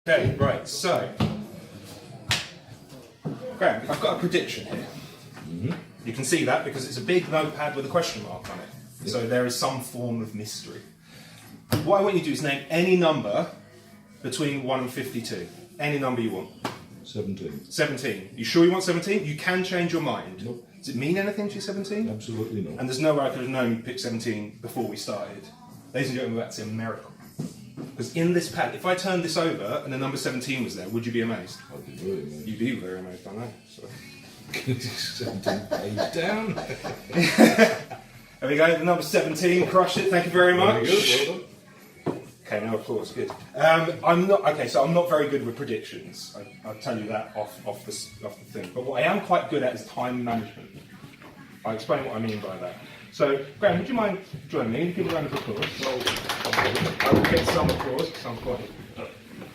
Okay, right, so, Graham, I've got a prediction here. You can see that because it's a big notepad with a question mark on it. So there is some form of mystery. What I want you to do is name any number between 1 and 52. Any number you want. 17. 17. You sure you want 17? You can change your mind. Nope. Does it mean anything to you, 17? Absolutely not. And there's no way I could have known you picked 17 before we started. Ladies and gentlemen, that's a miracle. Because in this pad, if I turned this over and the number 17 was there, would you be amazed? I'd be very amazed. You'd be very amazed, I know. So. 17 page down. There we go, the number 17, crushed it, thank you very much. Very good, well done. Okay, now applause, good. I'm not very good with predictions. I'll tell you that off the thing. But what I am quite good at is time management. I'll explain what I mean by that. So, Graham, would you mind joining me? Give a round of applause. I will get some applause at some point.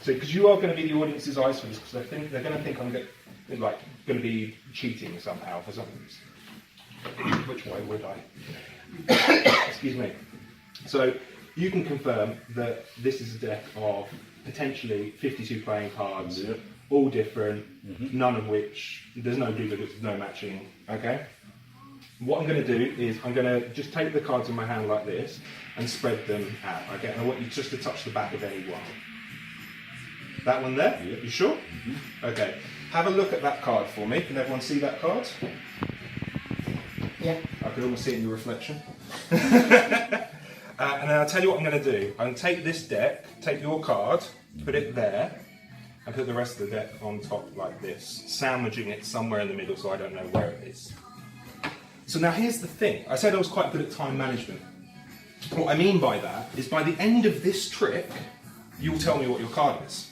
So, because you are going to be the audience's eyes for this, because they're going to think I'm going to be cheating somehow for some reason. Which way would I? Excuse me. So, you can confirm that this is a deck of potentially 52 playing cards, all different, none of which, there's no duplicates, no matching, okay? What I'm going to do is I'm going to just take the cards in my hand like this and spread them out, okay? And I want you just to touch the back of any one. That one there? You sure? Okay. Have a look at that card for me. Can everyone see that card? Yeah. I can almost see it in your reflection. And then I'll tell you what I'm going to do. I'm going to take this deck, take your card, put it there, and put the rest of the deck on top like this, sandwiching it somewhere in the middle so I don't know where it is. So now here's the thing. I said I was quite good at time management. What I mean by that is by the end of this trick, you'll tell me what your card is.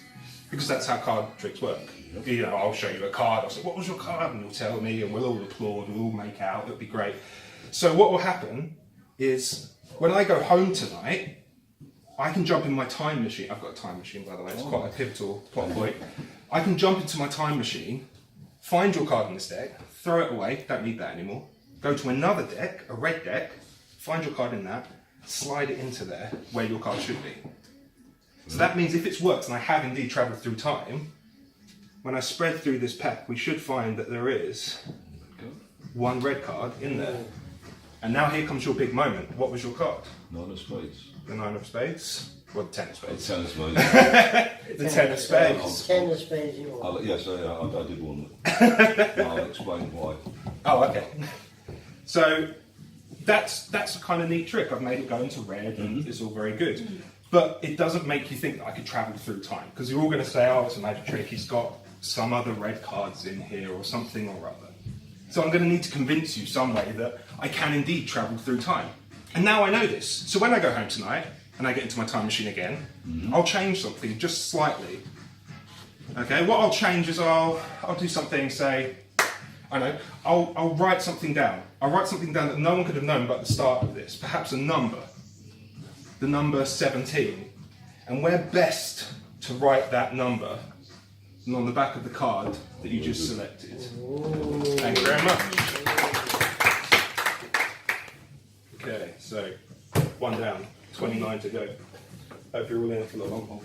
Because that's how card tricks work. You know, I'll show you a card, I'll say, what was your card? And you'll tell me, and we'll all applaud, we'll all make out, it'll be great. So what will happen is, when I go home tonight, I can jump in my time machine. I've got a time machine, by the way, it's quite a pivotal plot point. I can jump into my time machine, find your card in this deck, throw it away, don't need that anymore, go to another deck, a red deck, find your card in that, slide it into there, where your card should be. So that means if it's worked, and I have indeed travelled through time, when I spread through this pack, we should find that there is one red card in there. And now here comes your big moment. What was your card? 9 of spades. The 9 of spades? Well, the 10 of spades. 10 of spades. The 10 of spades. 10 of spades you want. Yes, I did want it. I'll explain why. Oh, okay. So that's a kind of neat trick. I've made it go into red and it's all very good. But it doesn't make you think that I could travel through time. Because you're all going to say, oh, it's a magic trick. He's got some other red cards in here or something or other. So I'm going to need to convince you some way that I can indeed travel through time. And now I know this. So when I go home tonight and I get into my time machine again, I'll change something just slightly. Okay, what I'll change is I'll do something, say, I know, I'll write something down. I'll write something down that no one could have known about the start of this. Perhaps a number. The number 17. And where best to write that number than on the back of the card that you just selected. Thank you very much. Okay, so 1 down, 29 to go. Hope you're all in for the long haul.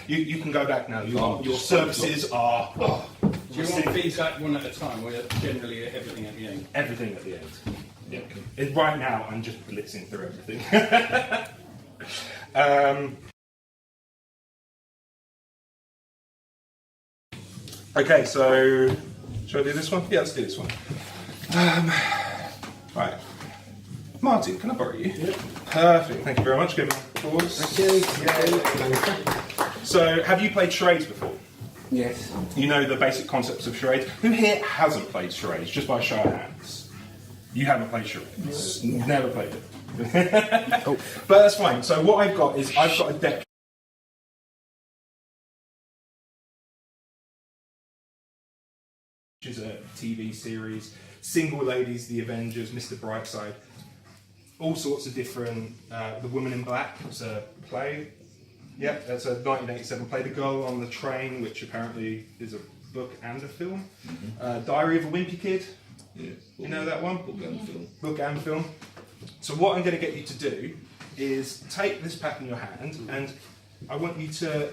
you can go back now. Your services are. Do you want feedback one at a time, or generally everything at the end? Everything at the end. Yeah. Right now, I'm just blitzing through everything. Okay, so shall I do this one? Yeah, let's do this one. Right. Martin, can I borrow you? Yeah. Perfect, thank you very much. Give me applause. So, have you played charades before? Yes. You know the basic concepts of charades. Who here hasn't played charades, just by a show of hands? You haven't played charades? No. Never played it. Oh. But that's fine. So what I've got is, I've got a deck. Which is a TV series. Single Ladies, The Avengers, Mr. Brightside. All sorts of different... The Woman in Black was a play. Yep, that's a 1987 play. The Girl on the Train, which apparently is a book and a film. Diary of a Wimpy Kid. Yeah. You know that one? Book and film. Book and film. So what I'm going to get you to do is take this pack in your hand and I want you to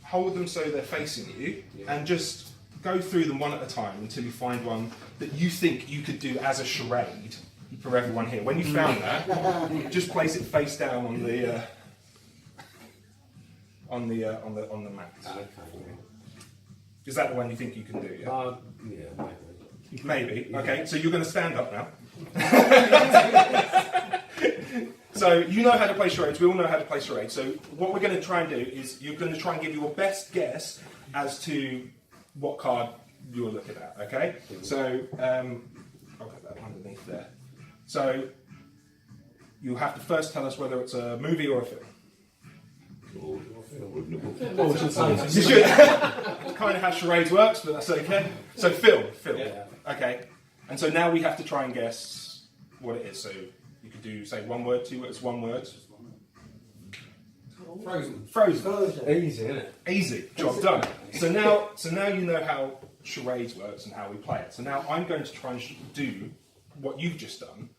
hold them so they're facing you and just go through them one at a time until you find one that you think you could do as a charade for everyone here. When you found that, just place it face down on the mat. Okay. Is that the one you think you can do? Yeah. Yeah, maybe. Maybe. Okay. So you're going to stand up now. So you know how to play charades. We all know how to play charades. So what we're going to try and do is you're going to try and give your best guess as to what card you're looking at. Okay. So I'll put that underneath there. So you have to first tell us whether it's a movie or a film. You should. Kind of how charades works, but that's okay. So film. Yeah. Okay. And so now we have to try and guess what it is. So you could do, say, 1 word, 2 words, 1 word. Frozen. Easy, isn't it? Easy. Job done. So now you know how charades works and how we play it. So now I'm going to try and do what you've just done,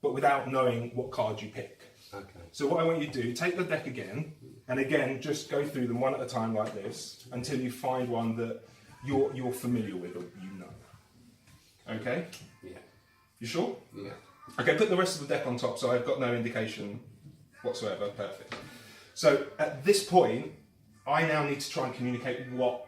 but without knowing what card you pick. Okay. So what I want you to do, take the deck again, and again, just go through them one at a time like this until you find one that you're familiar with or you know. Okay? Yeah. You sure? Yeah. Okay, put the rest of the deck on top so I've got no indication whatsoever. Perfect. So at this point, I now need to try and communicate what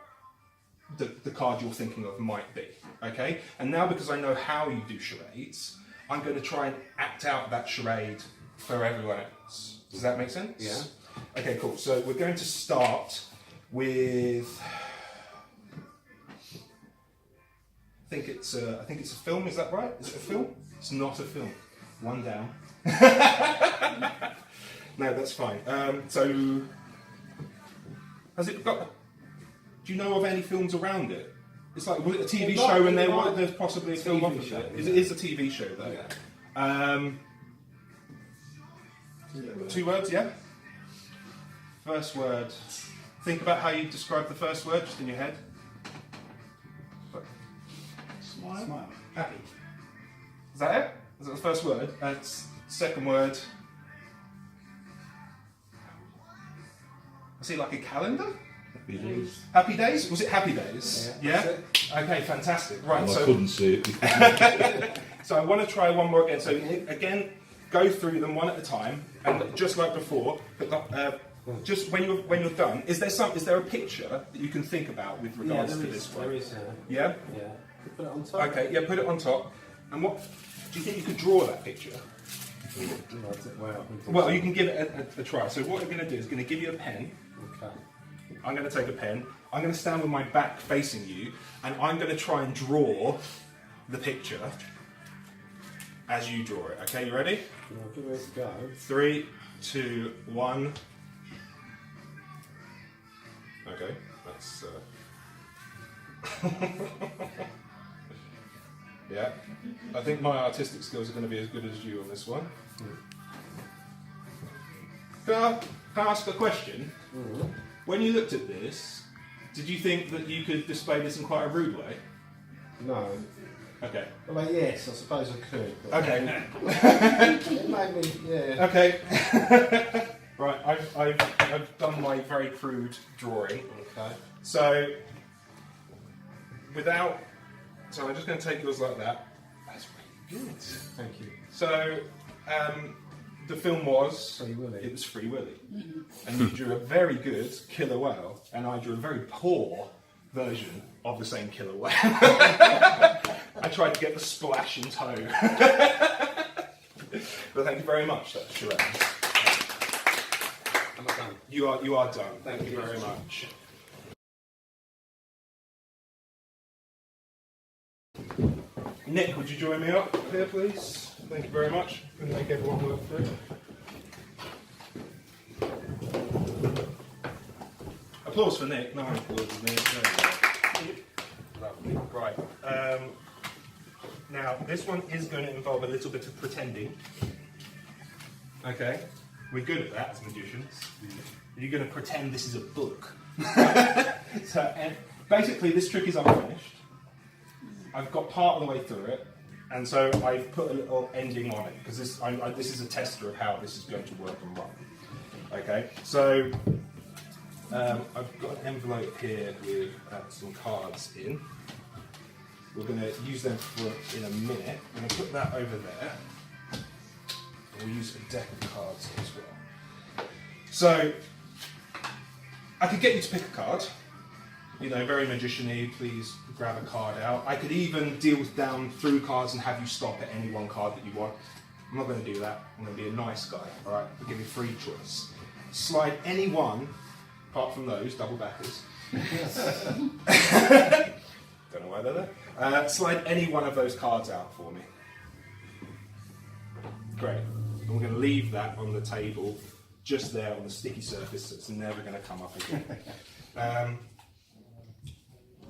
the card you're thinking of might be. Okay? And now because I know how you do charades, I'm going to try and act out that charade for everyone else. Does that make sense? Yeah. Okay, cool. So we're going to start with. I think it's a film. Is that right? Is it a film? It's not a film. One down. No, that's fine. So has it got? Do you know of any films around it? It's like, was it a TV show and there's possibly a film off of it? It is a TV show though. Yeah. 2 words, yeah? First word. Think about how you describe the first word, just in your head. Smile. Happy. Is that it? Is that the first word? Second word. I see like a calendar? Happy Days? Was it Happy Days? Yeah? Okay, fantastic. Right, Well, so I couldn't see it. so I want to try one more again. So again, go through them one at a time, and just like before, just when you're done, is there a picture that you can think about with regards to this one? There is. Yeah. Yeah. Put it on top. Okay. Yeah. Put it on top. And what do you think you could draw that picture? Well, you can give it a try. So what I'm going to do is going to give you a pen. Okay. I'm going to take a pen. I'm going to stand with my back facing you, and I'm going to try and draw the picture as you draw it. Okay, you ready? I'll give it a go. 3, 2, 1. Okay, that's. Yeah, I think my artistic skills are going to be as good as you on this one. Can I ask a question? Mm-hmm. When you looked at this, did you think that you could display this in quite a rude way? No. Okay. Well, yes, I suppose I could. But Okay. it made me, yeah. Okay. Right, I've done my very crude drawing. Okay. So, so I'm just going to take yours like that. That's really good. Thank you. So, the film was Free Willy. It was Free Willy, and you drew a very good killer whale, and I drew a very poor version of the same killer whale. I tried to get the splash in tow. But thank you very much, that's Shiraz. Am I done? You are done. Thank you very much. Nick, would you join me up here, please? Thank you very much. I'm going to make everyone work through. Applause for Nick. No applause for Nick. There you go. Lovely. Right. Now, this one is going to involve a little bit of pretending. Okay? We're good at that as magicians. You're going to pretend this is a book. So, basically, this trick is unfinished. I've got part of the way through it, and so I've put a little ending on it, because this is a tester of how this is going to work and run. Okay? So, I've got an envelope here with some cards in. We're going to use them in a minute. I'm going to put that over there. And we'll use a deck of cards as well. So, I could get you to pick a card. You know, very magician-y, please grab a card out. I could even deal down through cards and have you stop at any one card that you want. I'm not going to do that. I'm going to be a nice guy, all right? I'll give you free choice. Slide any one, apart from those, double backers. Don't know why they're there. Slide any one of those cards out for me. Great. And we're going to leave that on the table, just there on the sticky surface, so it's never going to come up again.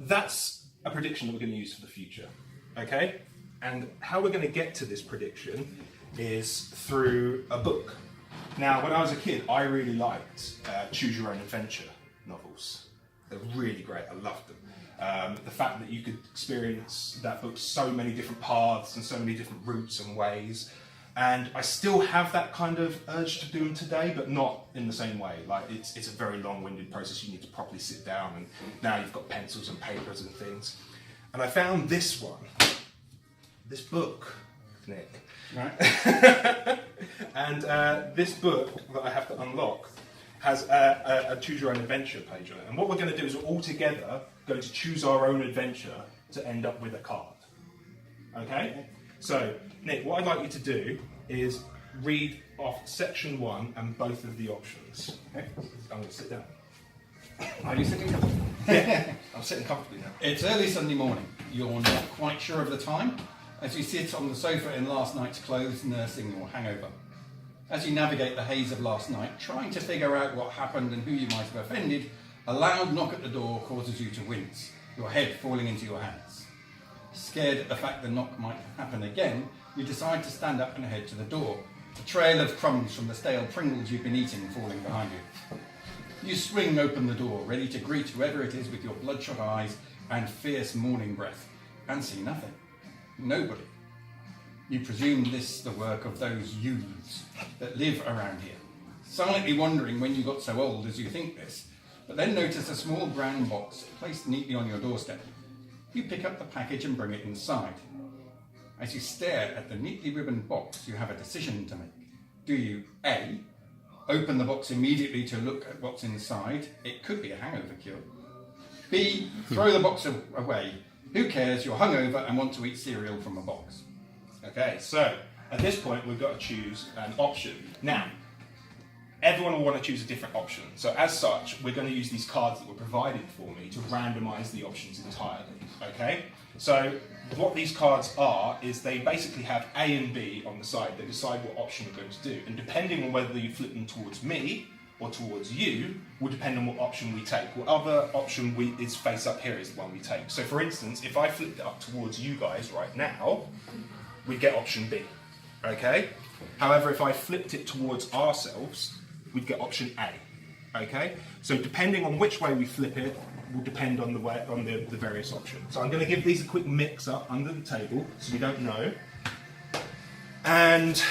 That's a prediction that we're going to use for the future, okay? And how we're going to get to this prediction is through a book. Now, when I was a kid, I really liked Choose Your Own Adventure novels. They're really great, I loved them. The fact that you could experience that book so many different paths and so many different routes and ways. And I still have that kind of urge to do them today, but not in the same way. Like, it's a very long-winded process. You need to properly sit down, and now you've got pencils and papers and things. And I found this one, this book, Nick. Right. And this book that I have to unlock has a Choose Your Own Adventure page on it. And what we're going to do is we're all together going to choose our own adventure to end up with a card. Okay? So, Nick, what I'd like you to do is read off section 1 and both of the options. Okay? I'm going to sit down. Are you sitting comfortably? Yeah, I'm sitting comfortably now. It's early Sunday morning. You're not quite sure of the time as you sit on the sofa in last night's clothes nursing your hangover. As you navigate the haze of last night, trying to figure out what happened and who you might have offended, a loud knock at the door causes you to wince, your head falling into your hands. Scared at the fact the knock might happen again, you decide to stand up and head to the door, a trail of crumbs from the stale Pringles you've been eating falling behind you. You swing open the door, ready to greet whoever it is with your bloodshot eyes and fierce morning breath, and see nothing. Nobody. You presume this the work of those youths that live around here, silently wondering when you got so old as you think this, but then notice a small brown box placed neatly on your doorstep. You pick up the package and bring it inside. As you stare at the neatly ribboned box, you have a decision to make. Do you A, open the box immediately to look at what's inside? It could be a hangover cure. B, throw the box away. Who cares? You're hungover and want to eat cereal from a box. Okay, so at this point we've got to choose an option. Now, everyone will want to choose a different option. So as such, we're going to use these cards that were provided for me to randomise the options entirely. Okay? So what these cards are is they basically have A and B on the side. They decide what option we're going to do. And depending on whether you flip them towards me or towards you will depend on what option we take. Whatever option is face up here is the one we take. So for instance, if I flipped it up towards you guys right now, we get option B. Okay? However, if I flipped it towards ourselves, we'd get option A. Okay? So depending on which way we flip it will depend on the various options. So I'm going to give these a quick mix up under the table so we don't know. And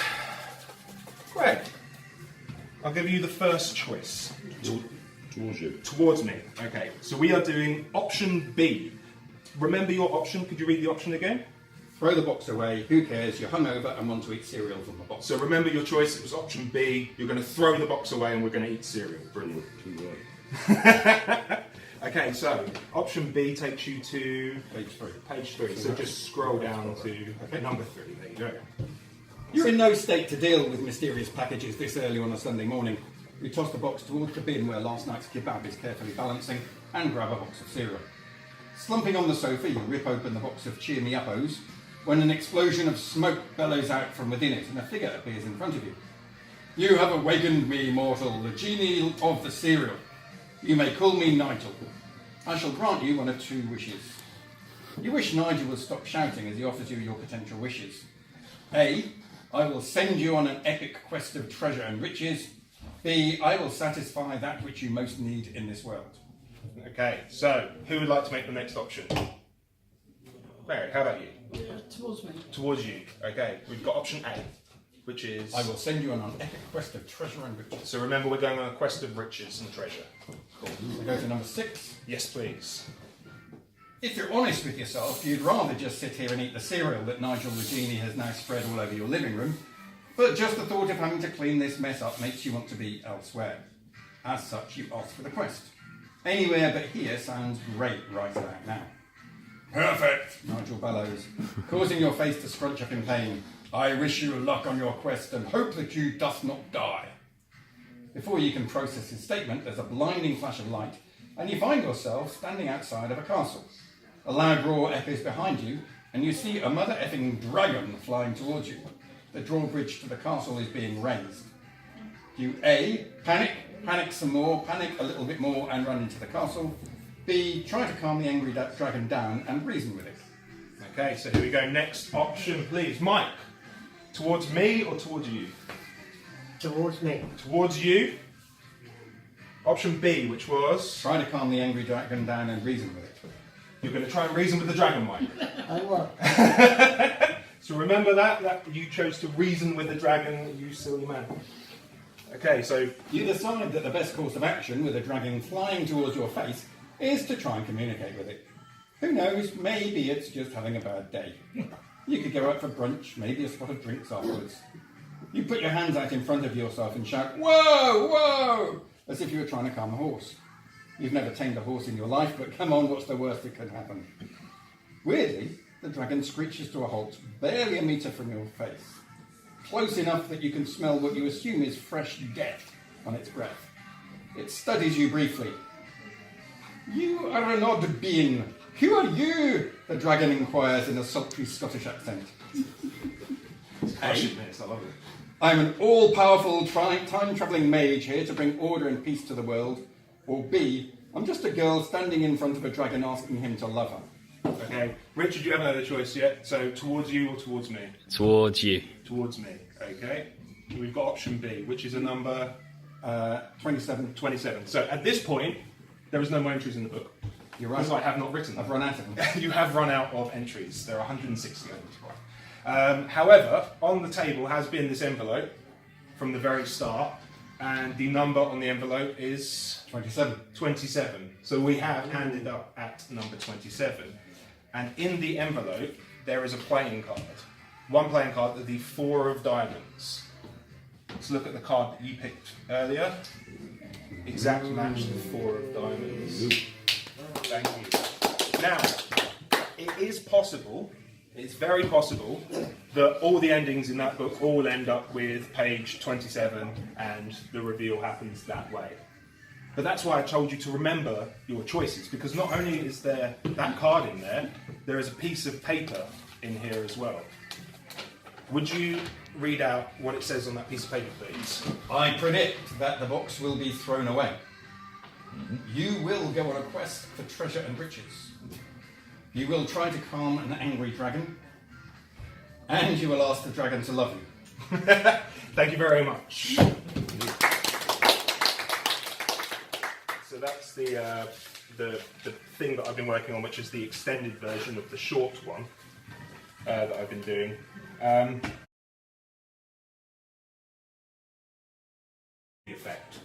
Greg, I'll give you the first choice. Towards you. Towards me. Okay. So we are doing option B. Remember your option? Could you read the option again? Throw the box away. Who cares? You're hungover and want to eat cereal from a box. So remember your choice, it was option B. You're going to throw the box away and we're going to eat cereal. Brilliant. Too right. Okay, so option B takes you to Page 3. page 3. So just scroll down to number 3. There you go. You're in no state to deal with mysterious packages this early on a Sunday morning. You toss the box towards the bin where last night's kebab is carefully balancing and grab a box of cereal. Slumping on the sofa, you rip open the box of Cheer Me Uppos when an explosion of smoke bellows out from within it and a figure appears in front of you. You have awakened me, mortal, the genie of the cereal. You may call me Nigel. I shall grant you one of 2 wishes. You wish Nigel would stop shouting as he offers you your potential wishes. A, I will send you on an epic quest of treasure and riches. B, I will satisfy that which you most need in this world. Okay, so who would like to make the next option? Mary, how about you? Towards me. Towards you. Okay, we've got option A, which is... I will send you on an epic quest of treasure and riches. So remember, we're going on a quest of riches and treasure. So go to number 6. Yes, please. If you're honest with yourself, you'd rather just sit here and eat the cereal that Nigel the Genie has now spread all over your living room, but just the thought of having to clean this mess up makes you want to be elsewhere. As such, you ask for the quest. Anywhere but here sounds great right about now. Perfect, Nigel bellows, causing your face to scrunch up in pain. I wish you luck on your quest and hope that you doth not die. Before you can process his statement, there's a blinding flash of light, and you find yourself standing outside of a castle. A loud roar echoes behind you, and you see a mother effing dragon flying towards you. The drawbridge to the castle is being raised. You A, panic some more, panic a little bit more and run into the castle. B, try to calm the angry dragon down and reason with it. Okay, so here we go. Next option, please. Mike, towards me or towards you? Towards me. Towards you. Option B, which was... Try to calm the angry dragon down and reason with it. You're going to try and reason with the dragon, Mike. I will. So remember that you chose to reason with the dragon, you silly man. Okay, so You decide that the best course of action with a dragon flying towards your face is to try and communicate with it. Who knows, maybe it's just having a bad day. You could go out for brunch, maybe a spot of drinks afterwards. You put your hands out in front of yourself and shout, "Whoa, whoa!" as if you were trying to calm a horse. You've never tamed a horse in your life, but come on, what's the worst that could happen? Weirdly, the dragon screeches to a halt, barely a metre from your face. Close enough that you can smell what you assume is fresh death on its breath. It studies you briefly. You are an odd being. Who are you? The dragon inquires in a sultry Scottish accent. crushing this, I love it. I'm an all-powerful time-travelling mage here to bring order and peace to the world. Or B, I'm just a girl standing in front of a dragon asking him to love her. Okay, Richard, you haven't had a choice yet, so towards you or towards me? Towards you. Towards me, okay. We've got option B, which is a number 27. 27. So at this point, there is no more entries in the book. You're right. Because I have not written them. I've run out of them. You have run out of entries. There are 160 entries. However, on the table has been this envelope from the very start, and the number on the envelope is 27. 27. So we have handed up at number 27. And in the envelope, there is a playing card. One playing card, the 4 of diamonds. Let's look at the card that you picked earlier. Exact match to the 4 of diamonds. Thank you. Now, it is possible, it's very possible, that all the endings in that book all end up with page 27 and the reveal happens that way. But that's why I told you to remember your choices, because not only is there that card in there, there is a piece of paper in here as well. Would you read out what it says on that piece of paper, please? I predict that the box will be thrown away. You will go on a quest for treasure and riches. You will try to calm an angry dragon. And you will ask the dragon to love you. Thank you very much. So that's the thing that I've been working on, which is the extended version of the short one that I've been doing. The effect,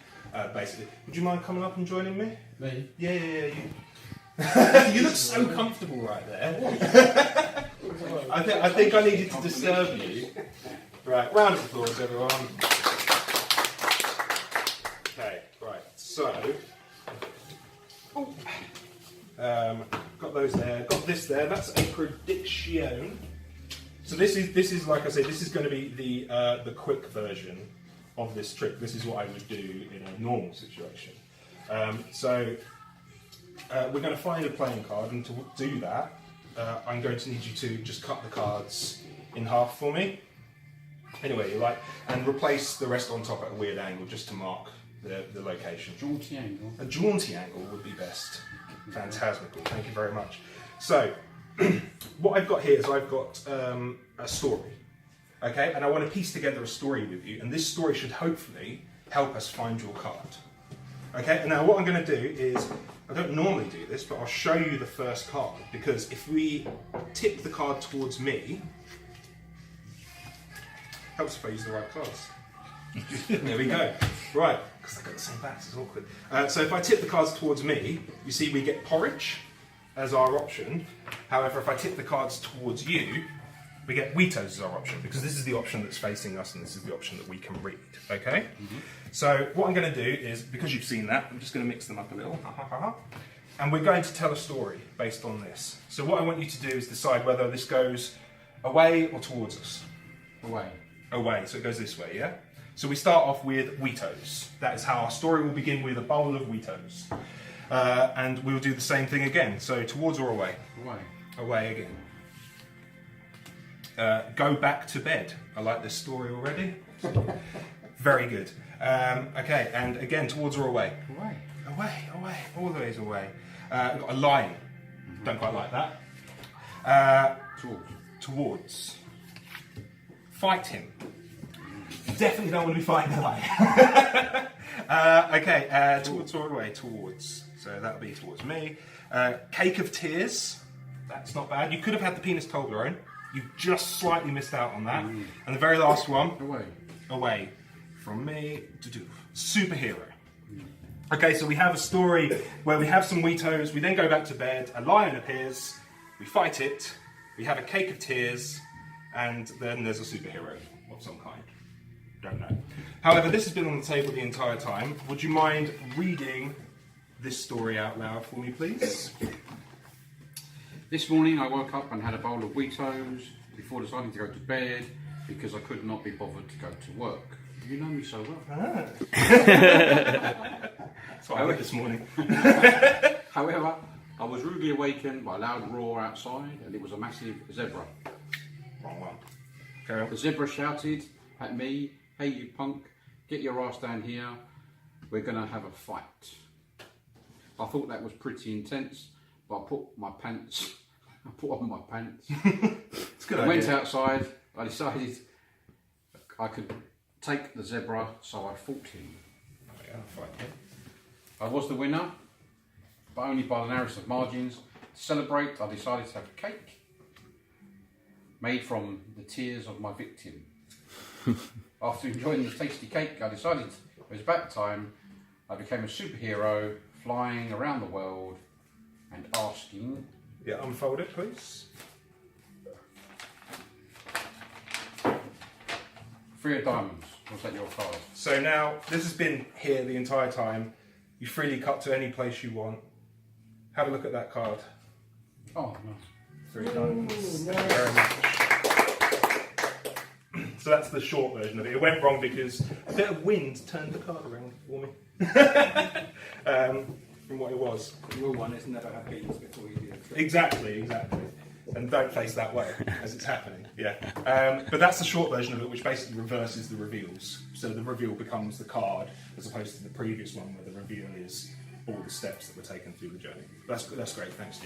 basically. Would you mind coming up and joining me? Me? Yeah, you. You look so comfortable right there. I think I needed to disturb you. Right, round of applause, everyone. Okay, right. So, got those there. Got this there. That's a prediction. So this is like I said. This is going to be the quick version of this trick. This is what I would do in a normal situation. We're going to find a playing card, and to do that, I'm going to need you to just cut the cards in half for me. Anyway, you like, and replace the rest on top at a weird angle, just to mark the location. Jaunty angle. A jaunty angle would be best. Phantasmical. Thank you very much. So, what I've got here is I've got a story. Okay, and I want to piece together a story with you, and this story should hopefully help us find your card. Okay, and now what I'm going to do is, I don't normally do this, but I'll show you the first card, because if we tip the card towards me, helps if I use the right cards. There we go. Right, because they've got the same backs, it's awkward. So if I tip the cards towards me, you see we get porridge as our option. However, if I tip the cards towards you, we get Wheatos as our option, because this is the option that's facing us and this is the option that we can read, okay? So what I'm going to do is, because you've seen that, I'm just going to mix them up a little. And we're going to tell a story based on this. So what I want you to do is decide whether this goes away or towards us. Away. Away, so it goes this way, yeah? So we start off with Wheatos. That is how our story will begin, with a bowl of Wheatos. And we'll do the same thing again. So towards or away? Away. Away again. Go back to bed. I like this story already. Very good. Okay, and again, towards or away? Away. Away, away, all the ways away. We've got a lion. Don't quite like that. Towards. Towards. Fight him. Definitely don't want to be fighting a lion. Okay, towards or away? Towards. So that'll be towards me. Cake of tears. That's not bad. You could have had the penis Toblerone. You just slightly missed out on that. And the very last one. Away. Away from me. Superhero. Okay, so we have a story where we have some Wheatos, we then go back to bed, a lion appears, we fight it, we have a cake of tears, and then there's a superhero of some kind. Don't know. However, this has been on the table the entire time. Would you mind reading this story out loud for me, please? This morning I woke up and had a bowl of Wheatos before deciding to go to bed because I could not be bothered to go to work. You know me so well. That's what I read this morning. However, I was rudely awakened by a loud roar outside, and it was a massive zebra. Wrong one. Carry on. The zebra shouted at me, "Hey you punk, get your ass down here, we're gonna have a fight." I thought that was pretty intense, but I put on my pants. It's a good I idea. went outside, I decided I could take the zebra, so I fought him. Oh, yeah, fight him. I was the winner, but only by the narrowest of margins. To celebrate, I decided to have a cake made from the tears of my victim. After enjoying the tasty cake, I decided it was about time I became a superhero, flying around the world and asking... Yeah, unfold it, please. 3 of diamonds. Was that your card? So now, this has been here the entire time. You freely cut to any place you want. Have a look at that card. Oh, no. 3 diamonds. Thank you very much. So that's the short version of it. It went wrong because a bit of wind turned the card around for me. From what it was. The rule one is never have beans before you do the trick. Exactly. And don't face that way as it's happening. Yeah. But that's the short version of it, which basically reverses the reveals. So the reveal becomes the card, as opposed to the previous one where the reveal is all the steps that were taken through the journey. That's great. Thanks.